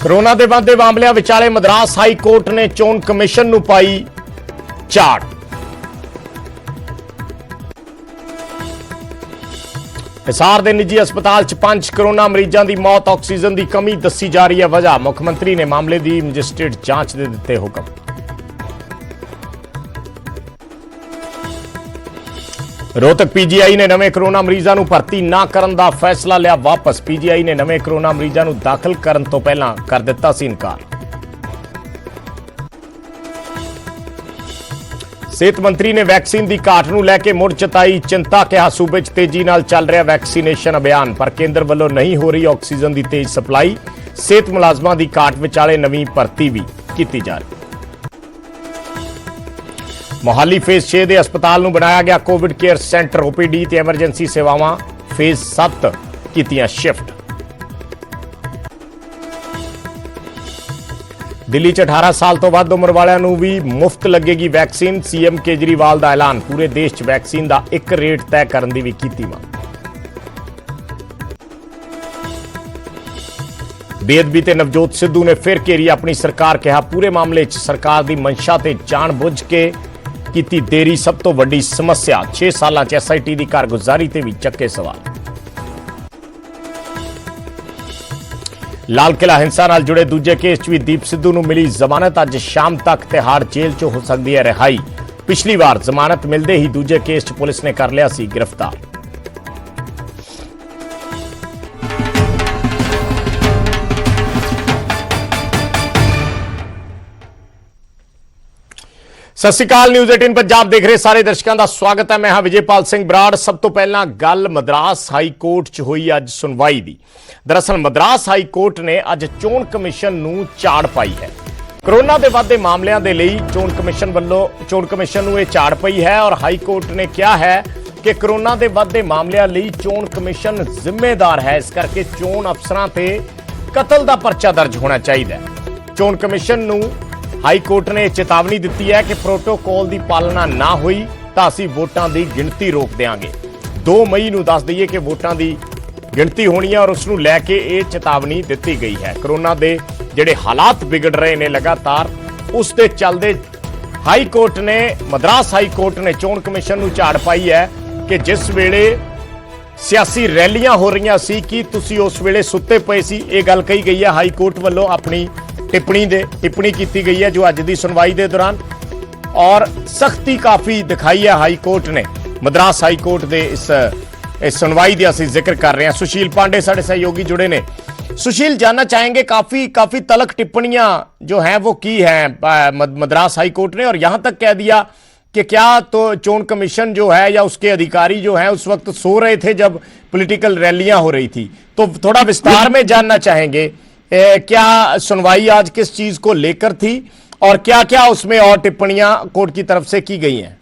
Corona के बढ़ते मामलों विचाले मद्रास हाई कोर्ट ने चोण कमिशन नूं पाई झाड़। हिसार के निजी अस्पताल च 5 कोरोना मरीजों की मौत। ऑक्सीजन की कमी दसी जा रही है वजह। मुख्यमंत्री ने मामले की मजिस्ट्रेट जांच के दिते हुक्म। रोहतक पीजीआई ने नवे कोरोना मरीजों को भर्ती ना करने का फैसला लिया वापस। पीजीआई ने नवे कोरोना मरीजों को दाखिल करने तो पहला कर दिता सी इनकार। सेहत मंत्री ने वैक्सीन की घाट को लैके मुड़ जताई चिंता। कहा सूबे च तेजी नाल चल रहा वैक्सीनेशन अभियान, पर केंद्र वालों नहीं हो रही ऑक्सीजन की तेज सप्लाई। सेहत मुलाजमां की घाट विचाले नवी भर्ती भी की जा रही। मोहाली फेज 6 के अस्पताल में बनाया गया कोविड केयर सेंटर। ओपीडी ते एमरजेंसी सेवावां फेज 7 कीतियां शिफ्ट। दिल्ली च 18 साल तो वध उम्र वालों भी मुफ्त लगेगी वैक्सीन। सीएम केजरीवाल का ऐलान। पूरे देश च वैक्सीन का एक रेट तय करने की भी कीती मांग। बेअदबी ते नवजोत सिद्धू ने फिर घेरी अपनी सरकार। कहा पूरे मामले च सरकार की मंशा ते जानबुझ के कीती देरी सब तो वड्डी समस्या। 6 सालां च एसआईटी की कारगुजारी ते भी चक्के सवाल। लाल किला हिंसा नाल जुड़े दूजे केस च भी दीप सिद्धू नूं मिली जमानत। अज शाम तक तिहाड़ जेल चो हो सकती है रिहाई। पिछली बार जमानत मिलते ही दूजे केस च पुलिस ने कर लिया सी गिरफ्तार। सत श्री अकाल। न्यूज़ 18 पंजाब देख रहे सारे दर्शकों का स्वागत है। मैं हाँ विजयपाल सिंह बराड़। सब तो पहला गल मद्रास हाई कोर्ट च हुई अज सुनवाई दी। दरअसल मद्रास हाई कोर्ट ने अज चोण कमिशन नूं झाड़ पाई है। कोरोना के बढ़ते मामलों के लिए चोण कमिशन वालों चोण कमिशन नूं यह झाड़ पई है और हाई कोर्ट ने कहा है कि कोरोना के बढ़ते मामलों लिए चोण कमिशन जिम्मेदार है। इस करके चोण अफसरां ते कतल का परचा दर्ज होना चाहिए। चोण कमिशन नूं हाई कोर्ट ने चेतावनी दी है कि प्रोटोकॉल की पालना ना हुई तो असीं वोटां की गिणती रोक देंगे। 2 मई नूं दस दईए कि वोटां की गिणती होनी है और उसनूं लैके ये चेतावनी दी गई है। कोरोना के जिहड़े हालात बिगड़ रहे हैं लगातार उस दे चलदे हाई कोर्ट ने मद्रास हाई कोर्ट ने चोण कमिशन नूं झाड़ पाई है कि जिस वेले सियासी रैलियां हो रही सी कि तुसीं उस वेले सुत्ते पे सी। ये गल कही गई है हाई कोर्ट वालों अपनी टिप्पणी की गई है जो अज की सुनवाई के दौरान, और सख्ती काफी दिखाई है हाई कोर्ट ने। मद्रास हाई कोर्ट के इस सुनवाई की असीं जिक्र कर रहे हैं। सुशील पांडे साडे सहयोगी जुड़े ने। सुशील, जानना चाहेंगे काफी तलख टिप्पणियां जो हैं वो की हैं मद्रास हाई कोर्ट ने, और यहां तक कह दिया कि क्या तो चोण कमीशन जो है या उसके अधिकारी जो हैं उस वक्त सो रहे थे जब पॉलिटिकल रैलियां हो रही थी। तो थोड़ा विस्तार में जानना चाहेंगे क्या सुनवाई आज किस चीज को लेकर थी और क्या क्या उसमें और टिप्पणियां कोर्ट की तरफ से की गई हैं?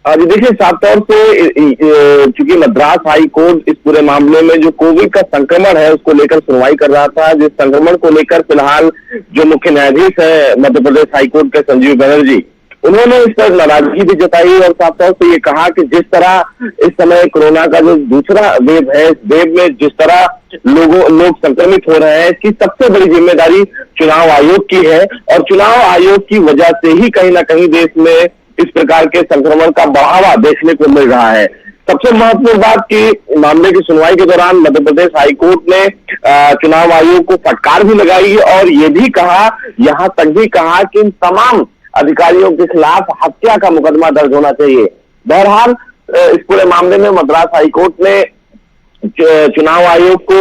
जी देखिए, साफ तौर से चूंकि मद्रास हाई कोर्ट इस पूरे मामले में जो कोविड का संक्रमण है उसको लेकर सुनवाई कर रहा था, जिस संक्रमण को लेकर फिलहाल जो मुख्य न्यायाधीश है मध्य प्रदेश हाई कोर्ट के संजीव बनर्जी, उन्होंने इस पर नाराजगी भी जताई और साफ तौर से ये कहा कि जिस तरह इस समय कोरोना का जो दूसरा वेव है, इस वेव में जिस तरह लोग संक्रमित हो रहे हैं, इसकी सबसे बड़ी जिम्मेदारी चुनाव आयोग की है और चुनाव आयोग की वजह से ही कहीं ना कहीं देश में इस प्रकार के संक्रमण का बढ़ावा देखने को मिल रहा है। सबसे महत्वपूर्ण बात की मामले की सुनवाई के दौरान मध्य प्रदेश हाई कोर्ट ने चुनाव आयोग को फटकार भी लगाई और ये भी कहा, यहां तक भी कहा कि इन तमाम अधिकारियों के खिलाफ हत्या का मुकदमा दर्ज होना चाहिए। बहरहाल इस पूरे मामले में मद्रास हाई कोर्ट ने चुनाव आयोग को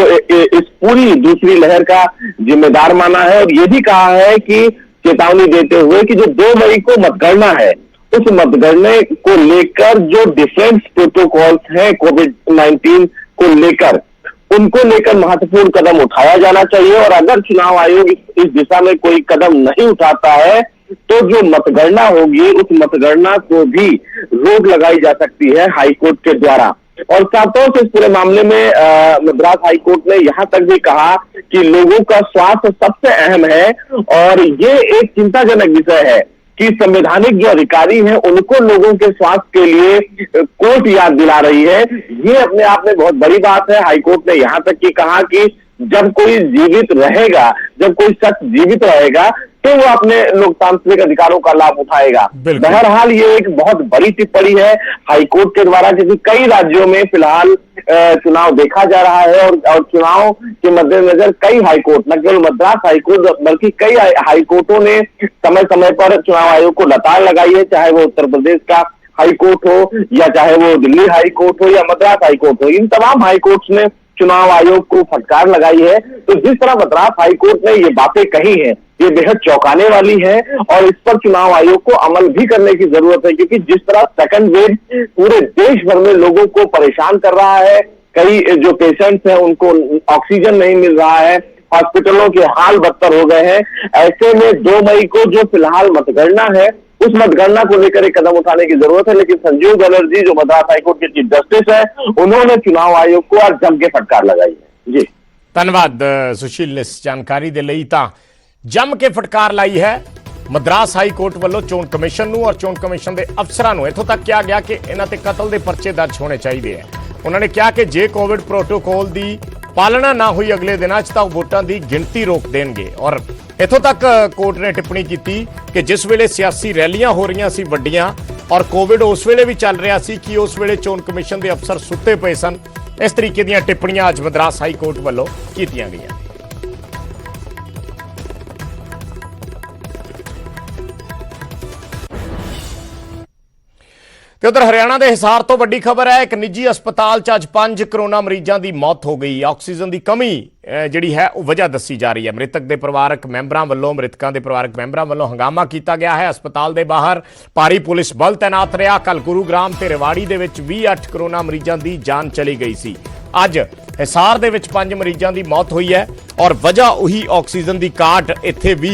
इस पूरी दूसरी लहर का जिम्मेदार माना है और ये भी कहा है कि चेतावनी देते हुए कि जो 2 मई को मतगणना है उस मतगणना को लेकर जो डिफेंस प्रोटोकॉल्स हैं कोविड-19 को लेकर, उनको लेकर महत्वपूर्ण कदम उठाया जाना चाहिए और अगर चुनाव आयोग इस दिशा में कोई कदम नहीं उठाता है तो जो मतगणना होगी उस मतगणना को भी रोक लगाई जा सकती है हाईकोर्ट के द्वारा। और साथों से इस पूरे मामले में मद्रास हाईकोर्ट ने यहां तक भी कहा कि लोगों का स्वास्थ्य सबसे अहम है और ये एक चिंताजनक विषय है कि संवैधानिक जो अधिकारी हैं उनको लोगों के स्वास्थ्य के लिए कोर्ट याद दिला रही है। ये अपने आप में बहुत बड़ी बात है। हाईकोर्ट ने यहां तक कि कहा कि जब कोई जीवित रहेगा जब कोई शख्स जीवित रहेगा तो वो अपने लोकतांत्रिक अधिकारों का लाभ उठाएगा। बहरहाल ये एक बहुत बड़ी टिप्पणी है हाईकोर्ट के द्वारा, क्योंकि कई राज्यों में फिलहाल चुनाव देखा जा रहा है और चुनाव के मद्देनजर कई हाईकोर्ट, न केवल मद्रास हाईकोर्ट बल्कि कई हाईकोर्टों ने समय समय पर चुनाव आयोग को लताड़ लगाई है, चाहे वो उत्तर प्रदेश का हाईकोर्ट हो या चाहे वो दिल्ली हाईकोर्ट हो या मद्रास हाईकोर्ट हो। इन तमाम हाईकोर्ट ने चुनाव आयोग को फटकार लगाई है। तो जिस तरह मद्रास हाईकोर्ट ने ये बातें कही हैं, ये बेहद चौंकाने वाली है और इस पर चुनाव आयोग को अमल भी करने की जरूरत है, क्योंकि जिस तरह सेकंड वेव पूरे देश भर में लोगों को परेशान कर रहा है, कई जो पेशेंट्स हैं उनको ऑक्सीजन नहीं मिल रहा है, हॉस्पिटलों के हाल बदतर हो गए हैं। ऐसे में 2 मई को जो फिलहाल मतगणना है, उस मतगणना को लेकर एक कदम उठाने की जरूरत है। लेकिन संजीव बनर्जी जो मद्रास हाईकोर्ट के चीफ जस्टिस है, उन्होंने चुनाव आयोग को आज जम के फटकार लगाई है। जी धन्यवाद सुशील, इस जानकारी दे लई। तां जम के फटकार लाई है मद्रास हाईकोर्ट ਵੱਲੋਂ ਚੋਣ ਕਮਿਸ਼ਨ ਨੂੰ ਔਰ ਚੋਣ ਕਮਿਸ਼ਨ ਦੇ ਅਫਸਰਾਂ ਨੂੰ। ਇੱਥੋਂ ਤੱਕ ਕਿਹਾ ਗਿਆ ਕਿ ਇਹਨਾਂ ਤੇ ਕਤਲ ਦੇ ਪਰਚੇ ਦਰਜ ਹੋਣੇ ਚਾਹੀਦੇ ਹੈ। ਉਹਨਾਂ ਨੇ ਕਿਹਾ ਕਿ ਜੇ ਕੋਵਿਡ ਪ੍ਰੋਟੋਕੋਲ ਦੀ ਪਾਲਣਾ ਨਾ ਹੋਈ ਅਗਲੇ ਦਿਨਾਂ 'ਚ ਤਾਂ ਵੋਟਾਂ ਦੀ ਗਿਣਤੀ ਰੋਕ ਦੇਣਗੇ। ਔਰ ਇੱਥੋਂ ਤੱਕ ਕੋਰਟ ਨੇ ਟਿੱਪਣੀ ਕੀਤੀ ਕਿ ਜਿਸ ਵੇਲੇ ਸਿਆਸੀ ਰੈਲੀਆਂ ਹੋ ਰਹੀਆਂ ਸੀ ਵੱਡੀਆਂ ਔਰ ਕੋਵਿਡ ਉਸ ਵੇਲੇ ਵੀ ਚੱਲ ਰਿਹਾ ਸੀ ਕਿ ਉਸ ਵੇਲੇ ਚੋਣ ਕਮਿਸ਼ਨ ਦੇ ਅਫਸਰ ਸੁੱਤੇ ਪਏ ਸਨ। ਇਸ ਤਰੀਕੇ ਦੀਆਂ ਟਿੱਪਣੀਆਂ ਅੱਜ ਮद्रास ਹਾਈਕੋਰਟ ਵੱਲੋਂ ਕੀਤੀਆਂ ਗਈਆਂ। ਤੇ ਉਧਰ ਹਰਿਆਣਾ ਦੇ ਹਿਸਾਰ ਤੋਂ ਵੱਡੀ ਖਬਰ ਹੈ, ਇੱਕ ਨਿੱਜੀ ਹਸਪਤਾਲ 'ਚ ਅੱਜ 5 ਕਰੋਨਾ ਮਰੀਜ਼ਾਂ ਦੀ ਮੌਤ ਹੋ ਗਈ। ਆਕਸੀਜਨ ਦੀ ਕਮੀ ਜਿਹੜੀ ਹੈ ਉਹ ਵਜ੍ਹਾ ਦੱਸੀ ਜਾ ਰਹੀ ਹੈ। ਮ੍ਰਿਤਕ ਦੇ ਪਰਿਵਾਰਕ ਮੈਂਬਰਾਂ ਵੱਲੋਂ ਮ੍ਰਿਤਕਾਂ ਦੇ ਪਰਿਵਾਰਕ ਮੈਂਬਰਾਂ ਵੱਲੋਂ ਹੰਗਾਮਾ ਕੀਤਾ ਗਿਆ ਹੈ। ਹਸਪਤਾਲ ਦੇ ਬਾਹਰ ਭਾਰੀ ਪੁਲਿਸ ਬਲ ਤੈਨਾਤ ਰਿਹਾ। ਕੱਲ ਗੁਰੂਗ੍ਰਾਮ ਤੇ ਰੇਵਾੜੀ ਦੇ ਵਿੱਚ ਵੀ 8 ਕਰੋਨਾ ਮਰੀਜ਼ਾਂ ਦੀ ਜਾਨ ਚਲੀ ਗਈ ਸੀ। ਅੱਜ ਹਿਸਾਰ ਦੇ ਵਿੱਚ 5 ਮਰੀਜ਼ਾਂ ਦੀ ਮੌਤ ਹੋਈ ਹੈ ਔਰ ਵਜ੍ਹਾ ਉਹੀ ਆਕਸੀਜਨ ਦੀ ਘਾਟ ਇੱਥੇ ਵੀ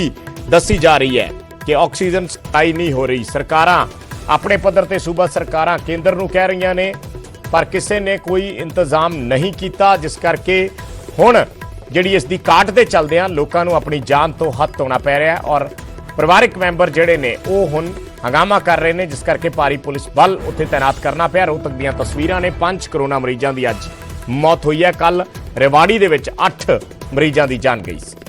ਦੱਸੀ ਜਾ ਰਹੀ ਹੈ ਕਿ ਆਕਸੀਜਨ ਸਪਲਾਈ ਨਹੀਂ ਹੋ ਰਹੀ। ਸਰਕਾਰਾਂ ਆਪਣੇ ਪੱਧਰ ਤੇ ਸੂਬਾ ਸਰਕਾਰਾਂ ਕੇਂਦਰ ਨੂੰ ਕਹਿ ਰਹੀਆਂ ਨੇ, ਪਰ ਕਿਸੇ ਨੇ ਕੋਈ ਇੰਤਜ਼ਾਮ ਨਹੀਂ ਕੀਤਾ, ਜਿਸ ਕਰਕੇ ਹੁਣ ਜਿਹੜੀ ਇਸ ਦੀ ਘਾਟ ਦੇ ਚੱਲਦਿਆਂ ਲੋਕਾਂ ਨੂੰ ਆਪਣੀ ਜਾਨ ਤੋਂ ਹੱਥ ਧੋਣਾ ਪੈ ਰਿਹਾ ਔਰ ਪਰਿਵਾਰਕ ਮੈਂਬਰ ਜਿਹੜੇ ਨੇ ਉਹ ਹੁਣ ਹੰਗਾਮਾ ਕਰ ਰਹੇ ਨੇ, ਜਿਸ ਕਰਕੇ ਭਾਰੀ ਪੁਲਿਸ ਬਲ ਉੱਥੇ ਤੈਨਾਤ ਕਰਨਾ ਪਿਆ। ਰੋਹਤਕ ਦੀਆਂ ਤਸਵੀਰਾਂ ਨੇ, 5 ਕਰੋਨਾ ਮਰੀਜ਼ਾਂ ਦੀ ਅੱਜ ਮੌਤ ਹੋਈ ਹੈ। ਕੱਲ ਰੇਵਾੜੀ ਦੇ ਵਿੱਚ 8 ਮਰੀਜ਼ਾਂ ਦੀ ਜਾਨ ਗਈ ਸੀ।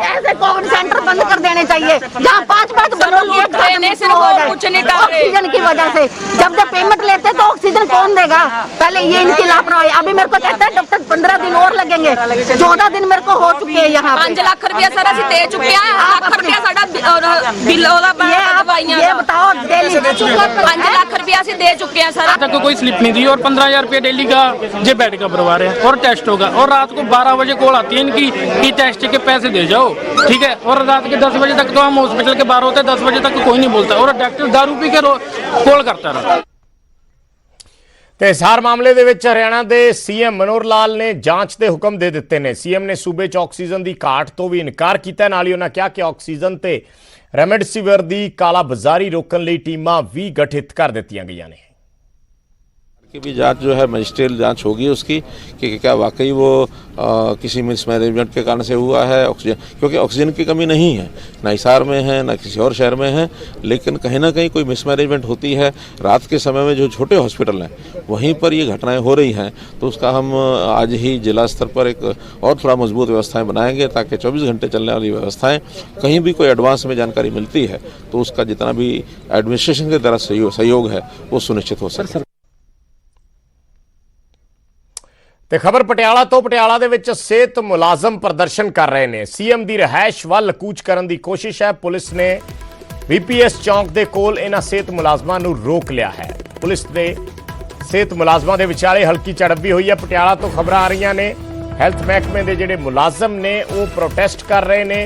ऐसे कोविड सेंटर बंद कर देने चाहिए जहाँ 5-5 बंदों की एक ऑक्सीजन की वजह से। जब पेमेंट लेते तो ऑक्सीजन कौन देगा? पहले ये इनकी लापरवाही। अभी मेरे को कहते हैं डॉक्टर 15 दिन और लगेंगे, 14 दिन मेरे को हो चुके हैं यहाँ। 5 लाख रुपया सर ਅਸੀਂ ਦੇ ਚੁੱਕੇ ਆ। ਲੱਖ ਰੁਪਇਆ ਸਾਡਾ ਬਿੱਲ ਉਹਦਾ ਦਵਾਈਆਂ ये बताओ डेली 5 लाख रुपया ਅਸੀਂ ਦੇ ਚੁੱਕੇ ਆ सर। तक कोई स्लिप नहीं दी और 15,000 रुपये डेली का ये बेड का भरवा रहे हैं और टेस्ट होगा और रात को 12 बजे कॉल आती है इनकी कि टेस्ट के पैसे दे जाओ, ठीक है। और रात के 10 बजे तक तो हम हॉस्पिटल के बाहर होते हैं, 10 बजे तक कोई नहीं बोलता और डॉक्टर दारू पी के कॉल करता रहा। ਤੇ ਹਿਸਾਰ ਮਾਮਲੇ ਦੇ ਵਿੱਚ ਹਰਿਆਣਾ ਦੇ ਸੀਐਮ ਮਨੋਹਰ ਲਾਲ ਨੇ ਜਾਂਚ ਦੇ ਹੁਕਮ ਦੇ ਦਿੱਤੇ ਨੇ। ਸੀਐਮ ਨੇ ਸੂਬੇ 'ਚ ਆਕਸੀਜਨ ਦੀ ਘਾਟ ਤੋਂ ਵੀ ਇਨਕਾਰ ਕੀਤਾ। ਨਾਲ ਹੀ ਉਹਨਾਂ ਕਿਹਾ ਕਿ ਆਕਸੀਜਨ ਤੇ ਰੈਮਡੇਸਿਵਿਰ ਦੀ ਕਾਲਾਬਾਜ਼ਾਰੀ रोकने ਲਈ ਟੀਮਾਂ ਵੀ ਗਠਿਤ ਕਰ ਦਿੱਤੀਆਂ ਗਈਆਂ ਨੇ। की भी जांच जो है मजिस्ट्रियल जांच होगी उसकी कि क्या वाकई वो किसी मिसमैनेजमेंट के कारण से हुआ है ऑक्सीजन, क्योंकि ऑक्सीजन की कमी नहीं है, ना हिसार में है ना किसी और शहर में है, लेकिन कहीं ना कहीं कोई मिसमैनेजमेंट होती है। रात के समय में जो छोटे हॉस्पिटल हैं वहीं पर ये घटनाएं हो रही हैं, तो उसका हम आज ही जिला स्तर पर एक और थोड़ा मजबूत व्यवस्थाएँ बनाएंगे ताकि 24 घंटे चलने वाली व्यवस्थाएँ कहीं भी कोई एडवांस में जानकारी मिलती है तो उसका जितना भी एडमिनिस्ट्रेशन की तरफ सहयोग है वो सुनिश्चित हो सके। ਤੇ ਖਬਰ ਪਟਿਆਲਾ ਤੋਂ। ਪਟਿਆਲਾ ਦੇ ਵਿੱਚ ਸਿਹਤ ਮੁਲਾਜ਼ਮ ਪ੍ਰਦਰਸ਼ਨ ਕਰ ਰਹੇ ਨੇ। ਸੀਐਮ ਦੀ ਰਿਹਾਇਸ਼ ਵੱਲ ਕੂਚ ਕਰਨ ਦੀ ਕੋਸ਼ਿਸ਼ ਹੈ। ਪੁਲਿਸ ਨੇ VPS ਚੌਂਕ ਦੇ ਕੋਲ ਇਹਨਾਂ ਸਿਹਤ ਮੁਲਾਜ਼ਮਾਂ ਨੂੰ ਰੋਕ ਲਿਆ ਹੈ। ਪੁਲਿਸ ਦੇ ਸਿਹਤ ਮੁਲਾਜ਼ਮਾਂ ਦੇ ਵਿਚਾਲੇ ਹਲਕੀ ਝੜਪ ਵੀ ਹੋਈ ਹੈ। ਪਟਿਆਲਾ ਤੋਂ ਖਬਰਾਂ ਆ ਰਹੀਆਂ ਨੇ, ਹੈਲਥ ਮਹਿਕਮੇ ਦੇ ਜਿਹੜੇ ਮੁਲਾਜ਼ਮ ਨੇ ਉਹ ਪ੍ਰੋਟੈਸਟ ਕਰ ਰਹੇ ਨੇ।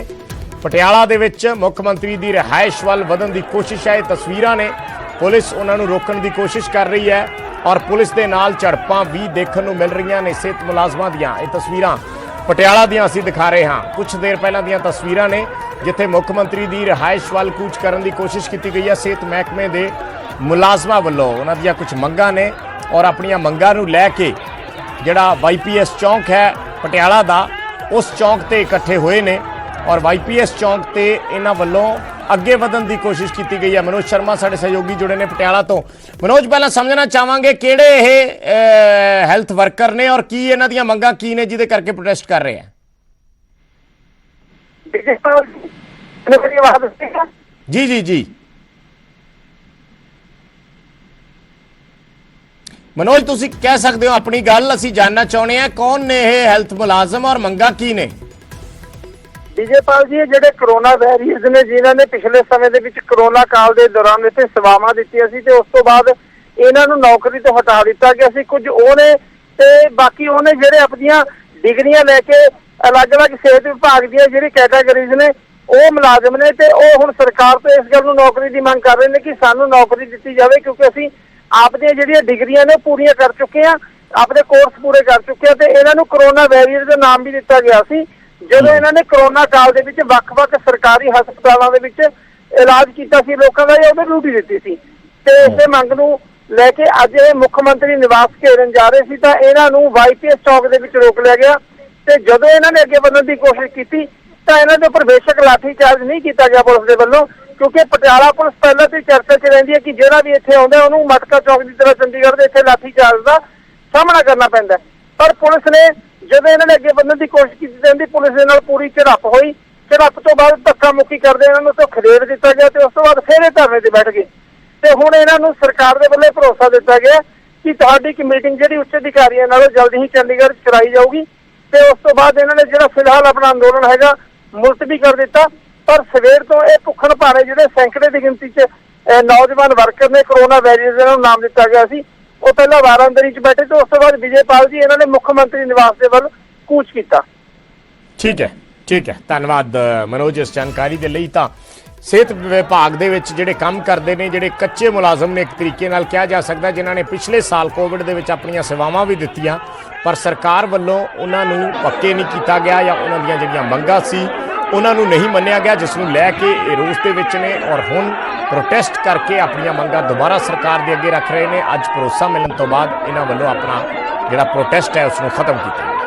ਪਟਿਆਲਾ ਦੇ ਵਿੱਚ ਮੁੱਖ ਮੰਤਰੀ ਦੀ ਰਿਹਾਇਸ਼ ਵੱਲ ਵਧਣ ਦੀ ਕੋਸ਼ਿਸ਼ ਹੈ। ਇਹ ਤਸਵੀਰਾਂ ਨੇ, ਪੁਲਿਸ ਉਹਨਾਂ ਨੂੰ ਰੋਕਣ ਦੀ ਕੋਸ਼ਿਸ਼ ਕਰ ਰਹੀ ਹੈ ਔਰ ਪੁਲਿਸ ਦੇ ਨਾਲ ਝੜਪਾਂ ਵੀ ਦੇਖਣ ਨੂੰ ਮਿਲ ਰਹੀਆਂ ਨੇ ਸਿਹਤ ਮੁਲਾਜ਼ਮਾਂ ਦੀਆਂ। ਇਹ ਤਸਵੀਰਾਂ ਪਟਿਆਲਾ ਦੀਆਂ ਅਸੀਂ ਦਿਖਾ ਰਹੇ ਹਾਂ। ਕੁਝ ਦੇਰ ਪਹਿਲਾਂ ਦੀਆਂ ਤਸਵੀਰਾਂ ਨੇ ਜਿੱਥੇ ਮੁੱਖ ਮੰਤਰੀ ਦੀ ਰਿਹਾਇਸ਼ ਵੱਲ ਕੂਚ ਕਰਨ ਦੀ ਕੋਸ਼ਿਸ਼ ਕੀਤੀ ਗਈ ਹੈ ਸਿਹਤ ਮਹਿਕਮੇ ਦੇ ਮੁਲਾਜ਼ਮਾਂ ਵੱਲੋਂ। ਉਹਨਾਂ ਦੀਆਂ ਕੁਝ ਮੰਗਾਂ ਨੇ ਔਰ ਆਪਣੀਆਂ ਮੰਗਾਂ ਨੂੰ ਲੈ ਕੇ ਜਿਹੜਾ YPS ਚੌਂਕ ਹੈ ਪਟਿਆਲਾ ਦਾ, ਉਸ ਚੌਂਕ ਤੇ ਇਕੱਠੇ ਹੋਏ ਨੇ ਔਰ YPS ਚੌਂਕ ਤੇ ਇਹਨਾਂ ਵੱਲੋਂ ਅੱਗੇ ਵਧਣ ਦੀ ਕੋਸ਼ਿਸ਼ ਕੀਤੀ ਗਈ ਹੈ। ਮਨੋਜ ਸ਼ਰਮਾ ਸਾਡੇ ਸਹਿਯੋਗੀ ਜੁੜੇ ਨੇ ਪਟਿਆਲਾ ਤੋਂ। ਮਨੋਜ, ਪਹਿਲਾਂ ਸਮਝਣਾ ਚਾਹਾਂਗੇ ਕਿਹੜੇ ਇਹ ਹੈਲਥ ਵਰਕਰ ਨੇ ਔਰ ਕੀ ਇਹਨਾਂ ਦੀਆਂ ਮੰਗਾਂ ਕੀ ਨੇ ਜਿਹਦੇ ਕਰਕੇ ਪ੍ਰੋਟੈਸਟ ਕਰ ਰਹੇ ਆ? ਜੀ ਜੀ ਜੀ ਮਨੋਜ, ਤੁਸੀਂ ਕਹਿ ਸਕਦੇ ਹੋ ਆਪਣੀ ਗੱਲ, ਅਸੀਂ ਜਾਨਣਾ ਚਾਹੁੰਦੇ ਹਾਂ ਕੌਣ ਨੇ ਇਹ ਹੈਲਥ ਮੁਲਾਜ਼ਮ ਔਰ ਮੰਗਾਂ ਕੀ ਨੇ? ਵਿਜੇਪਾਲ ਜੀ, ਇਹ ਜਿਹੜੇ ਕਰੋਨਾ ਵੈਰੀਅਰਸ ਨੇ ਜਿਨ੍ਹਾਂ ਨੇ ਪਿਛਲੇ ਸਮੇਂ ਦੇ ਵਿੱਚ ਕਰੋਨਾ ਕਾਲ ਦੇ ਦੌਰਾਨ ਇੱਥੇ ਸੇਵਾਵਾਂ ਦਿੱਤੀਆਂ ਸੀ ਤੇ ਉਸ ਤੋਂ ਬਾਅਦ ਇਹਨਾਂ ਨੂੰ ਨੌਕਰੀ ਤੋਂ ਹਟਾ ਦਿੱਤਾ ਗਿਆ ਸੀ। ਕੁਝ ਉਹ ਨੇ ਤੇ ਬਾਕੀ ਉਹਨੇ ਜਿਹੜੇ ਆਪਣੀਆਂ ਡਿਗਰੀਆਂ ਲੈ ਕੇ ਅਲੱਗ-ਅਲੱਗ ਸਿਹਤ ਵਿਭਾਗ ਦੀਆਂ ਜਿਹੜੀ ਕੈਟਾਗਰੀਜ਼ ਨੇ ਉਹ ਮੁਲਾਜ਼ਮ ਨੇ ਤੇ ਉਹ ਹੁਣ ਸਰਕਾਰ ਤੋਂ ਇਸ ਗੱਲ ਨੂੰ ਨੌਕਰੀ ਦੀ ਮੰਗ ਕਰ ਰਹੇ ਨੇ ਕਿ ਸਾਨੂੰ ਨੌਕਰੀ ਦਿੱਤੀ ਜਾਵੇ, ਕਿਉਂਕਿ ਅਸੀਂ ਆਪਣੀਆਂ ਜਿਹੜੀਆਂ ਡਿਗਰੀਆਂ ਨੇ ਪੂਰੀਆਂ ਕਰ ਚੁੱਕੇ ਆ, ਆਪਣੇ ਕੋਰਸ ਪੂਰੇ ਕਰ ਚੁੱਕੇ ਆ ਤੇ ਇਹਨਾਂ ਨੂੰ ਕਰੋਨਾ ਵੈਰੀਅਰ ਦਾ ਨਾਮ ਵੀ ਦਿੱਤਾ ਗਿਆ ਸੀ ਜਦੋਂ ਇਹਨਾਂ ਨੇ ਕਰੋਨਾ ਕਾਲ ਦੇ ਵਿੱਚ ਵੱਖ-ਵੱਖ ਸਰਕਾਰੀ ਹਸਪਤਾਲਾਂ ਦੇ ਵਿੱਚ ਇਲਾਜ ਕੀਤਾ ਸੀ ਲੋਕਾਂ ਦਾ, ਉਹਨੂੰ ਡਿਊਟੀ ਦਿੱਤੀ ਸੀ ਤੇ ਇਸੇ ਮੰਗ ਨੂੰ ਲੈ ਕੇ ਅੱਜ ਇਹ ਮੁੱਖ ਮੰਤਰੀ ਨਿਵਾਸ ਘੇਰਨ ਜਾ ਰਹੇ ਸੀ ਤਾਂ ਇਹਨਾਂ ਨੂੰ ਵਾਈਪੀਐਸ ਚੌਕ ਦੇ ਵਿੱਚ ਰੋਕ ਲਿਆ ਗਿਆ ਤੇ ਜਦੋਂ ਇਹਨਾਂ ਨੇ ਅੱਗੇ ਵਧਣ ਦੀ ਕੋਸ਼ਿਸ਼ ਕੀਤੀ ਤਾਂ ਇਹਨਾਂ ਦੇ ਉੱਪਰ ਬੇਸ਼ੱਕ ਲਾਠੀ ਚਾਰਜ ਨਹੀਂ ਕੀਤਾ ਗਿਆ ਪੁਲਿਸ ਦੇ ਵੱਲੋਂ, ਕਿਉਂਕਿ ਪਟਿਆਲਾ ਪੁਲਿਸ ਪਹਿਲਾਂ ਤੋਂ ਚਰਚਾ 'ਚ ਰਹਿੰਦੀ ਹੈ ਕਿ ਜਿਹੜਾ ਵੀ ਇੱਥੇ ਆਉਂਦਾ ਉਹਨੂੰ ਮਟਕਾ ਚੌਕ ਦੀ ਤਰ੍ਹਾਂ ਚੰਡੀਗੜ੍ਹ ਦੇ ਇੱਥੇ ਲਾਠੀ ਚਾਰਜ ਦਾ ਸਾਹਮਣਾ ਕਰਨਾ ਪੈਂਦਾ। ਪਰ ਪੁਲਿਸ ਨੇ ਜਦੋਂ ਇਹਨਾਂ ਨੇ ਅੱਗੇ ਵਧਣ ਦੀ ਕੋਸ਼ਿਸ਼ ਕੀਤੀ ਤਾਂ ਇਹਦੀ ਪੁਲਿਸ ਦੇ ਨਾਲ ਪੂਰੀ ਝੜਪ ਹੋਈ। ਝੜਪ ਤੋਂ ਬਾਅਦ ਧੱਕਾ ਮੁੱਕੀ ਕਰਦੇ ਇਹਨਾਂ ਨੂੰ ਤੋਂ ਖਦੇੜ ਦਿੱਤਾ ਗਿਆ ਤੇ ਉਸ ਤੋਂ ਬਾਅਦ ਫਿਰ ਇਹ ਧਰਨੇ ਤੇ ਬੈਠ ਗਏ ਤੇ ਹੁਣ ਇਹਨਾਂ ਨੂੰ ਸਰਕਾਰ ਦੇ ਵੱਲੋਂ ਭਰੋਸਾ ਦਿੱਤਾ ਗਿਆ ਕਿ ਤੁਹਾਡੀ ਇੱਕ ਮੀਟਿੰਗ ਜਿਹੜੀ ਉੱਚ ਅਧਿਕਾਰੀਆਂ ਨਾਲ ਜਲਦੀ ਹੀ ਚੰਡੀਗੜ੍ਹ 'ਚ ਕਰਾਈ ਜਾਊਗੀ ਤੇ ਉਸ ਤੋਂ ਬਾਅਦ ਇਹਨਾਂ ਨੇ ਜਿਹੜਾ ਫਿਲਹਾਲ ਆਪਣਾ ਅੰਦੋਲਨ ਹੈਗਾ ਮੁਲਤਵੀ ਕਰ ਦਿੱਤਾ। ਪਰ ਸਵੇਰ ਤੋਂ ਇਹ ਭੁੱਖਣ ਭਾਣੇ ਜਿਹੜੇ ਸੈਂਕੜੇ ਦੀ ਗਿਣਤੀ 'ਚ ਨੌਜਵਾਨ ਵਰਕਰ ਨੇ ਕਰੋਨਾ ਵੈਰੀਅਰਸ ਦਾ ਨਾਮ ਦਿੱਤਾ ਗਿਆ ਸੀ, ਉਹ ਪਹਿਲਾਂ ਵਾਰਾਂਦਰੀ 'ਚ ਬੈਠੇ ਤੇ ਉਸ ਤੋਂ ਬਾਅਦ ਵਿਜੇਪਾਲ ਜੀ ਇਹਨਾਂ ਨੇ ਮੁੱਖ ਮੰਤਰੀ ਨਿਵਾਸ ਦੇ ਵੱਲ ਕੂਚ ਕੀਤਾ। ਠੀਕ ਹੈ, ਧੰਨਵਾਦ ਮਨੋਜ ਇਸ ਜਾਣਕਾਰੀ ਦੇ ਲਈ। ਤਾਂ ਸਿਹਤ ਵਿਭਾਗ ਦੇ ਵਿੱਚ ਜਿਹੜੇ ਕੰਮ ਕਰਦੇ ਨੇ, ਜਿਹੜੇ ਕੱਚੇ ਮੁਲਾਜ਼ਮ ਨੇ ਇੱਕ ਤਰੀਕੇ ਨਾਲ ਕਿਹਾ ਜਾ ਸਕਦਾ, ਜਿਨ੍ਹਾਂ ਨੇ ਪਿਛਲੇ ਸਾਲ ਕੋਵਿਡ ਦੇ ਵਿੱਚ ਆਪਣੀਆਂ ਸੇਵਾਵਾਂ ਵੀ ਦਿੱਤੀਆਂ ਪਰ ਸਰਕਾਰ ਵੱਲੋਂ ਉਹਨਾਂ ਨੂੰ ਪੱਕੇ ਨਹੀਂ ਕੀਤਾ ਗਿਆ ਜਾਂ ਉਹਨਾਂ ਦੀਆਂ ਜਿਹੜੀਆਂ ਮੰਗਾਂ ਸੀ ਉਹਨਾਂ ਨੂੰ ਨਹੀਂ ਮੰਨਿਆ ਗਿਆ, ਜਿਸ ਨੂੰ ਲੈ ਕੇ ਇਹ ਰੋਸ ਦੇ ਵਿੱਚ ਨੇ ਔਰ ਹੁਣ ਪ੍ਰੋਟੈਸਟ ਕਰਕੇ ਆਪਣੀਆਂ ਮੰਗਾਂ ਦੁਬਾਰਾ ਸਰਕਾਰ ਦੇ ਅੱਗੇ ਰੱਖ ਰਹੇ ਨੇ। ਅੱਜ ਭਰੋਸਾ ਮਿਲਣ ਤੋਂ ਬਾਅਦ ਇਹਨਾਂ ਵੱਲੋਂ ਆਪਣਾ ਜਿਹੜਾ ਪ੍ਰੋਟੈਸਟ ਹੈ ਉਸ ਨੂੰ ਖਤਮ ਕੀਤਾ।